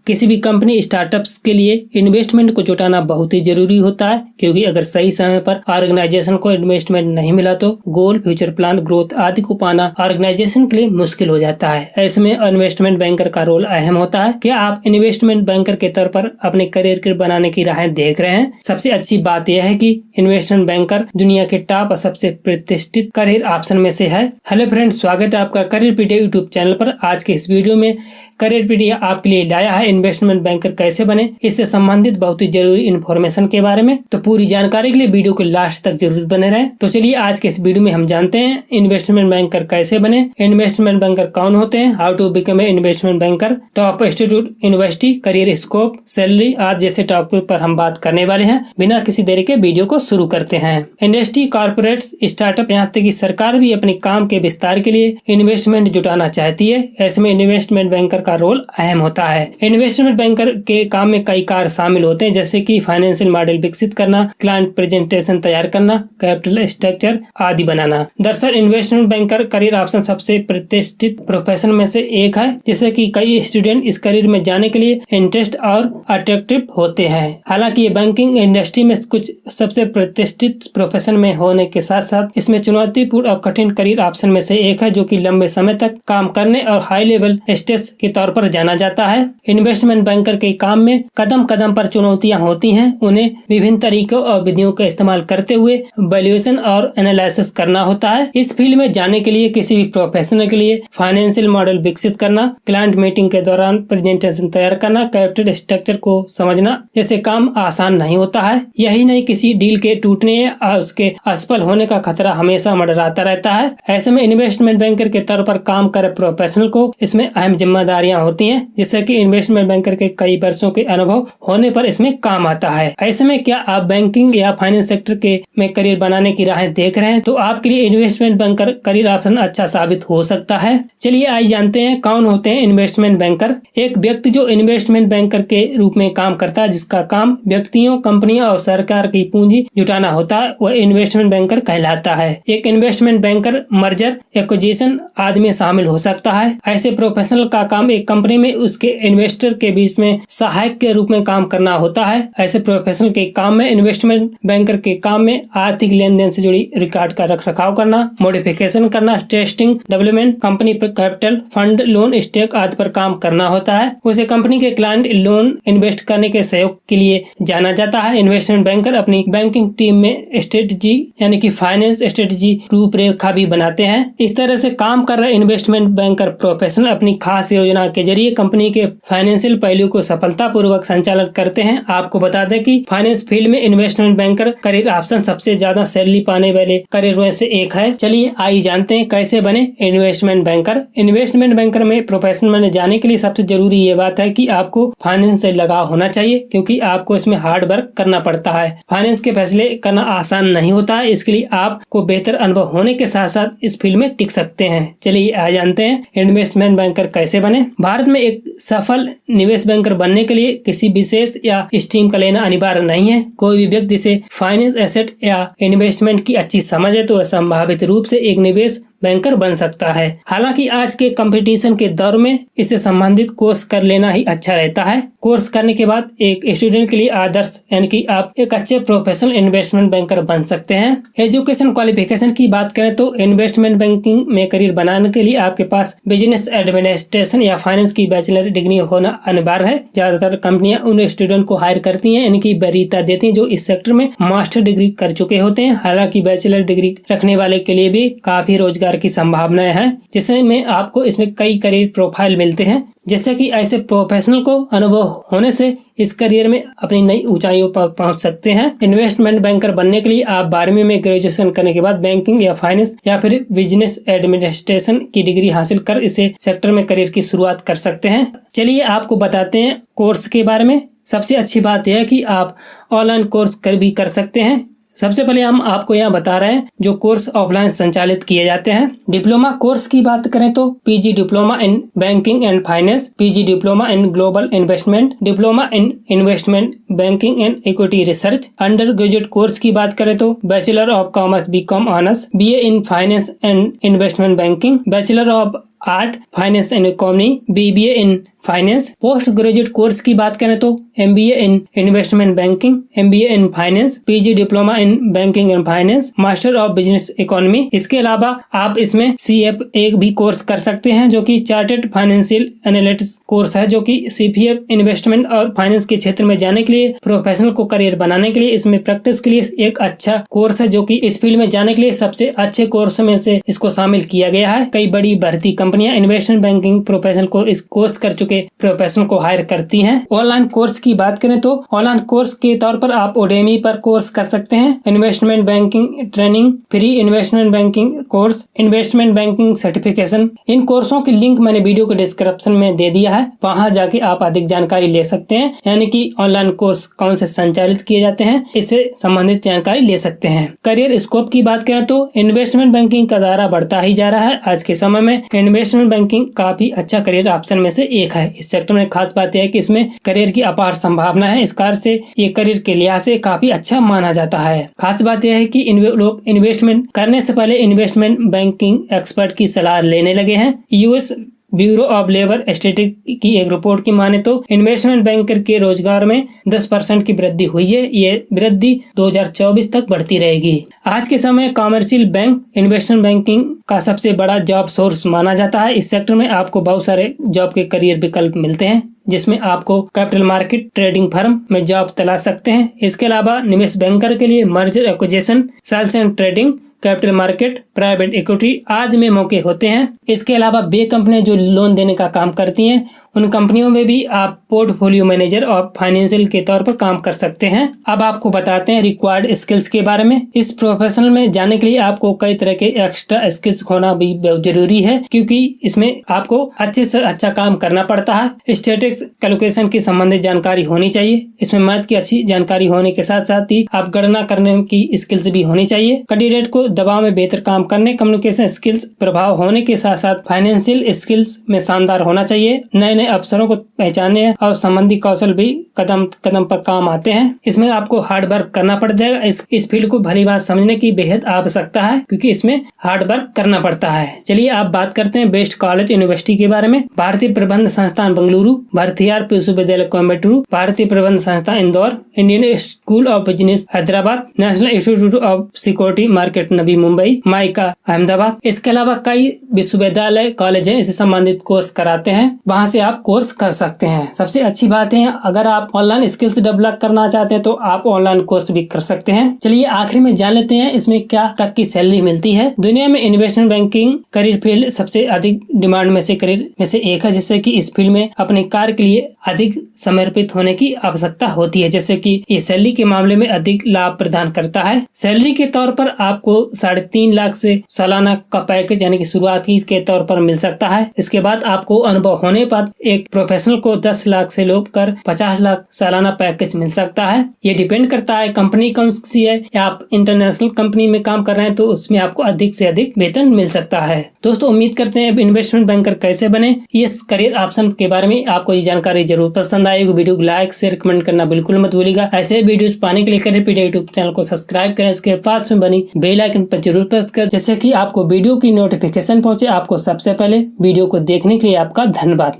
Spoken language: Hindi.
किसी भी कंपनी स्टार्टअप्स के लिए इन्वेस्टमेंट को जुटाना बहुत ही जरूरी होता है, क्योंकि अगर सही समय पर ऑर्गेनाइजेशन को इन्वेस्टमेंट नहीं मिला तो गोल, फ्यूचर प्लान, ग्रोथ आदि को पाना ऑर्गेनाइजेशन के लिए मुश्किल हो जाता है। ऐसे में इन्वेस्टमेंट बैंकर का रोल अहम होता है। क्या आप इन्वेस्टमेंट बैंकर के तौर पर अपने करियर के बनाने की राहें देख रहे हैं? सबसे अच्छी बात यह है कि इन्वेस्टमेंट बैंकर दुनिया के टॉप और सबसे प्रतिष्ठित करियर ऑप्शन में से है। हेलो फ्रेंड्स, स्वागत है आपका करियर पीडिया यूट्यूब चैनल पर। आज के इस वीडियो में करियर पीडिया आपके लिए लाया है इन्वेस्टमेंट बैंकर कैसे बने, इससे संबंधित बहुत ही जरूरी इन्फॉर्मेशन के बारे में। तो पूरी जानकारी के लिए वीडियो को लास्ट तक जरूर बने रहें। तो चलिए आज के इस वीडियो में हम जानते हैं इन्वेस्टमेंट बैंकर कैसे बने, इन्वेस्टमेंट बैंकर कौन होते हैं, how to become a investment banker, top institute university, career scope, salary आज जैसे टॉपिक पर हम बात करने वाले हैं। बिना किसी देरी के वीडियो को शुरू करते हैं। इंडस्ट्री, कॉर्पोरेट्स, स्टार्टअप, यहाँ तक कि सरकार भी अपने काम के विस्तार के लिए इन्वेस्टमेंट जुटाना चाहती है। ऐसे में इन्वेस्टमेंट बैंकर का रोल अहम होता है। इन्वेस्टमेंट बैंकर के काम में कई कार्य शामिल होते हैं, जैसे कि फाइनेंशियल मॉडल विकसित करना, क्लाइंट प्रेजेंटेशन तैयार करना, कैपिटल स्ट्रक्चर आदि बनाना। दरअसल इन्वेस्टमेंट बैंकर करियर ऑप्शन सबसे प्रतिष्ठित प्रोफेशन में से एक है, जिससे कि कई स्टूडेंट इस करियर में जाने के लिए इंटरेस्ट और अट्रैक्टिव होते हैं। हालांकि ये बैंकिंग इंडस्ट्री में कुछ सबसे प्रतिष्ठित प्रोफेशन में होने के साथ साथ इसमें चुनौतीपूर्ण और कठिन करियर ऑप्शन में से एक है, जो कि लंबे समय तक काम करने और हाई लेवल स्टेज के तौर पर जाना जाता है। इन्वेस्टमेंट बैंकर के काम में कदम कदम पर चुनौतियां होती हैं। उन्हें विभिन्न तरीकों और विधियों का इस्तेमाल करते हुए वैल्यूएशन और एनालिसिस करना होता है। इस फील्ड में जाने के लिए किसी भी प्रोफेशनल के लिए फाइनेंशियल मॉडल विकसित करना, क्लाइंट मीटिंग के दौरान प्रेजेंटेशन तैयार करना, कैपिटल स्ट्रक्चर को समझना जैसे काम आसान नहीं होता है। यही नहीं, किसी डील के टूटने या उसके असफल होने का खतरा हमेशा मंडराता रहता है। ऐसे में इन्वेस्टमेंट बैंकर के तौर पर काम करे प्रोफेशनल को इसमें अहम जिम्मेदारियां होती हैं, जिससे कि इन्वेस्टमेंट बैंकर के कई वर्षों के अनुभव होने पर इसमें काम आता है। ऐसे में क्या आप बैंकिंग या फाइनेंस सेक्टर के में करियर बनाने की राहें देख रहे हैं, तो आपके लिए इन्वेस्टमेंट बैंकर करियर ऑप्शन अच्छा साबित हो सकता है। चलिए आज जानते हैं कौन होते हैं इन्वेस्टमेंट बैंकर। एक व्यक्ति जो इन्वेस्टमेंट बैंकर के रूप में काम करता है, जिसका काम व्यक्तियों, कंपनियों और सरकार की पूंजी जुटाना होता है, वह इन्वेस्टमेंट बैंकर कहलाता है। एक इन्वेस्टमेंट बैंकर मर्जर, एक्विजिशन आदि में शामिल हो सकता है। ऐसे प्रोफेशनल का काम एक कंपनी में उसके इन्वेस्टर के बीच में सहायक के रूप में काम करना होता है। ऐसे प्रोफेशनल के काम में इन्वेस्टमेंट बैंकर के काम में आर्थिक लेन देन से जुड़ी रिकॉर्ड का रखरखाव करना, मॉडिफिकेशन करना, टेस्टिंग, डेवलपमेंट, कंपनी पर कैपिटल, फंड, लोन, स्टेक आदि पर काम करना होता है। उसे कंपनी के क्लाइंट लोन इन्वेस्ट करने के सहयोग के लिए जाना जाता है। इन्वेस्टमेंट बैंकर अपनी बैंकिंग टीम में स्ट्रेटजी यानी कि फाइनेंस स्ट्रेटजी रूपरेखा भी बनाते हैं। इस तरह से काम कर रहे इन्वेस्टमेंट बैंकर प्रोफेशनल अपनी खास योजना के जरिए कंपनी के फाइनेंशियल पहलू को सफलतापूर्वक संचालन करते हैं। आपको बता दें कि फाइनेंस फील्ड में इन्वेस्टमेंट बैंकर करियर ऑप्शन सबसे ज्यादा सैलरी पाने वाले करियर में से एक है। चलिए आइए जानते हैं कैसे बने इन्वेस्टमेंट बैंकर। इन्वेस्टमेंट बैंकर में प्रोफेशन में जाने के लिए सबसे जरूरी ये बात है कि आपको फाइनेंस से लगाव होना चाहिए, क्योंकि आपको इसमें हार्ड वर्क करना पड़ता है। फाइनेंस के फैसले करना आसान नहीं होता है, इसके लिए आपको बेहतर अनुभव होने के साथ साथ इस फील्ड में टिक सकते हैं। चलिए आ जानते हैं इन्वेस्टमेंट बैंकर कैसे बने। भारत में एक सफल निवेश बैंकर बनने के लिए किसी विशेष या स्ट्रीम का लेना अनिवार्य नहीं है। कोई भी व्यक्ति जिसे फाइनेंस, एसेट या इन्वेस्टमेंट की अच्छी समझ है, तो वह संभावित रूप से एक निवेश बैंकर बन सकता है। हालांकि आज के कंपटीशन के दौर में इससे संबंधित कोर्स कर लेना ही अच्छा रहता है। कोर्स करने के बाद एक स्टूडेंट के लिए आदर्श यानी कि आप एक अच्छे प्रोफेशनल इन्वेस्टमेंट बैंकर बन सकते हैं। एजुकेशन क्वालिफिकेशन की बात करें तो इन्वेस्टमेंट बैंकिंग में करियर बनाने के लिए आपके पास बिजनेस एडमिनिस्ट्रेशन या फाइनेंस की बैचलर डिग्री होना अनिवार्य है। ज्यादातर कंपनियां उन स्टूडेंट को हायर करती है, इनकी वरीयता देती है जो इस सेक्टर में मास्टर डिग्री कर चुके होते हैं। हालांकि बैचलर डिग्री रखने वाले के लिए भी काफी रोजगार की संभावनाएं हैं, जिसमें आपको इसमें कई करियर प्रोफाइल मिलते हैं। जैसे कि ऐसे प्रोफेशनल को अनुभव होने से इस करियर में अपनी नई ऊंचाइयों पर पहुंच सकते हैं। इन्वेस्टमेंट बैंकर बनने के लिए आप 12वीं में ग्रेजुएशन करने के बाद बैंकिंग या फाइनेंस या फिर बिजनेस एडमिनिस्ट्रेशन की डिग्री हासिल कर इसे सेक्टर में करियर की शुरुआत कर सकते हैं। चलिए आपको बताते हैं कोर्स के बारे में। सबसे अच्छी बात यह है कि आप ऑनलाइन कोर्स भी कर सकते हैं। सबसे पहले हम आपको यहाँ बता रहे हैं जो कोर्स ऑफलाइन संचालित किए जाते हैं। डिप्लोमा कोर्स की बात करें तो PG diploma in banking and finance, PG diploma in global investment, diploma in investment banking and equity research. Under graduate course की बात करें तो bachelor of commerce BCom honours, BA in finance and investment banking, bachelor of art, finance and economy, BBA in finance. Post graduate course की बात करें तो MBA in investment banking, MBA in finance, PG diploma in banking and finance, master of business economy. इसके अलावा आप इसमें CFA भी कोर्स कर सकते हैं जो कि चार्टेड फाइनेंशियल एनालिटिक्स कोर्स है, जो कि CPA इन्वेस्टमेंट और फाइनेंस के क्षेत्र में जाने के लिए, प्रोफेशनल को करियर बनाने के लिए, इसमें प्रैक्टिस के लिए एक अच्छा कोर्स है, जो कि इस फील्ड में जाने के लिए सबसे अच्छे कोर्स में से इसको शामिल किया गया है। कई बड़ी भर्ती कंपनियां इन्वेस्टमेंट बैंकिंग प्रोफेशनल को इस कोर्स कर चुके प्रोफेशनल को हायर करती हैं। ऑनलाइन कोर्स की बात करें तो ऑनलाइन कोर्स के तौर पर आप Udemy पर कोर्स कर सकते हैं। Investment banking training, free investment banking course, investment banking certification. इन कोर्सों की लिंक मैंने वीडियो के डिस्क्रिप्शन में दे दिया है, वहां जाके आप अधिक जानकारी ले सकते हैं, यानी कि ऑनलाइन कोर्स कौन से संचालित किए जाते हैं, इससे संबंधित जानकारी ले सकते हैं। करियर स्कोप की बात करें तो इन्वेस्टमेंट बैंकिंग का दायरा बढ़ता ही जा रहा है। आज के समय में इन्वेस्टमेंट बैंकिंग काफी अच्छा करियर ऑप्शन में से एक है। इस सेक्टर में खास बात यह है कि इसमें करियर की अपार संभावना है। इस कारण से ये करियर के लिहाज से काफी अच्छा माना जाता है। खास बात यह है कि लोग इन्वेस्टमेंट करने से पहले इन्वेस्टमेंट बैंकिंग एक्सपर्ट की सलाह लेने लगे हैं। US bureau of labour statistics की एक रिपोर्ट की माने तो इन्वेस्टमेंट बैंकर के रोजगार में 10% की वृद्धि हुई है। ये वृद्धि 2024 तक बढ़ती रहेगी। आज के समय कमर्शियल बैंक इन्वेस्टमेंट बैंकिंग का सबसे बड़ा जॉब सोर्स माना जाता है। इस सेक्टर में आपको बहुत सारे जॉब के करियर विकल्प मिलते हैं, जिसमें आपको कैपिटल मार्केट ट्रेडिंग फर्म में जॉब तलाश सकते हैं। इसके अलावा निवेश बैंकर के लिए merger acquisition, sales and trading, capital market, private equity आदि में मौके होते हैं। इसके अलावा वे कंपनियां जो लोन देने का काम करती हैं, उन कंपनियों में भी आप पोर्टफोलियो मैनेजर और फाइनेंशियल के तौर पर काम कर सकते हैं। अब आपको बताते हैं रिक्वायर्ड स्किल्स के बारे में। इस प्रोफेशनल में जाने के लिए आपको कई तरह के एक्स्ट्रा स्किल्स होना भी बहुत जरूरी है, क्योंकि इसमें आपको अच्छे से अच्छा काम करना पड़ता है। स्टैटिस्टिक्स कैलकुलेशन की संबंधित जानकारी होनी चाहिए। इसमें मैथ की अच्छी जानकारी होने के साथ साथ ही आप गणना करने की स्किल्स भी होनी चाहिए। कैंडिडेट को दबाव में बेहतर काम करने, कम्युनिकेशन स्किल्स प्रभाव होने के साथ साथ फाइनेंशियल स्किल्स में शानदार होना चाहिए। नए नए अवसरों को पहचानने और संबंधी कौशल भी कदम कदम पर काम आते हैं। इसमें आपको हार्ड वर्क करना पड़ जाएगा। इस फील्ड को भली बात समझने की बेहद आवश्यकता है, क्योंकि इसमें हार्ड वर्क करना पड़ता है। चलिए आप बात करते हैं बेस्ट कॉलेज यूनिवर्सिटी के बारे में। भारतीय प्रबंध संस्थान बेंगलुरु, भारतीय विश्वविद्यालय कोयम्बटूर, भारतीय प्रबंध संस्थान Indore, Indian school of business Hyderabad, national institute of security market Navi Mumbai, mica Ahmedabad. इसके अलावा कई विश्वविद्यालय कॉलेज हैं इससे संबंधित कोर्स कराते हैं, वहां से आप कोर्स कर सकते हैं। सबसे अच्छी बात है, अगर आप ऑनलाइन स्किल्स डेवलप करना चाहते हैं तो आप ऑनलाइन कोर्स भी कर सकते हैं। चलिए आखिर में जान लेते हैं इसमें क्या तक की सैलरी मिलती है। दुनिया में इन्वेस्टमेंट बैंकिंग करियर फील्ड सबसे अधिक डिमांड में से करियर में से एक है, जिससे कि इस फील्ड में अपने कार्य के लिए अधिक समर्पित होने की आवश्यकता होती है, जैसे कि ये सैलरी के मामले में अधिक लाभ प्रदान करता है। सैलरी के तौर पर आपको 3.5 लाख से सालाना का पैकेज यानी कि शुरुआती के तौर पर मिल सकता है। इसके बाद आपको अनुभव होने पर एक प्रोफेशनल को 10 लाख से लेकर 50 लाख सालाना पैकेज मिल सकता है। ये डिपेंड करता है कंपनी कौन सी है, या आप इंटरनेशनल कंपनी में काम कर रहे हैं तो उसमें आपको अधिक से अधिक वेतन मिल सकता है। दोस्तों उम्मीद करते हैं इन्वेस्टमेंट बैंकर कैसे बने, इस करियर ऑप्शन के बारे में आपको ये जानकारी जरूर पसंद आएगी। वीडियो को लाइक शेयर कमेंट करना बिल्कुल मत भूलिएगा। ऐसे वीडियोस पाने के लिए करियर पीडिया यूट्यूब चैनल को सब्सक्राइब करें। इसके पास में बनी बेल आइकन पर जरूर प्रेस करें, जैसे कि आपको वीडियो की नोटिफिकेशन पहुंचे। आपको सबसे पहले वीडियो को देखने के लिए आपका धन्यवाद।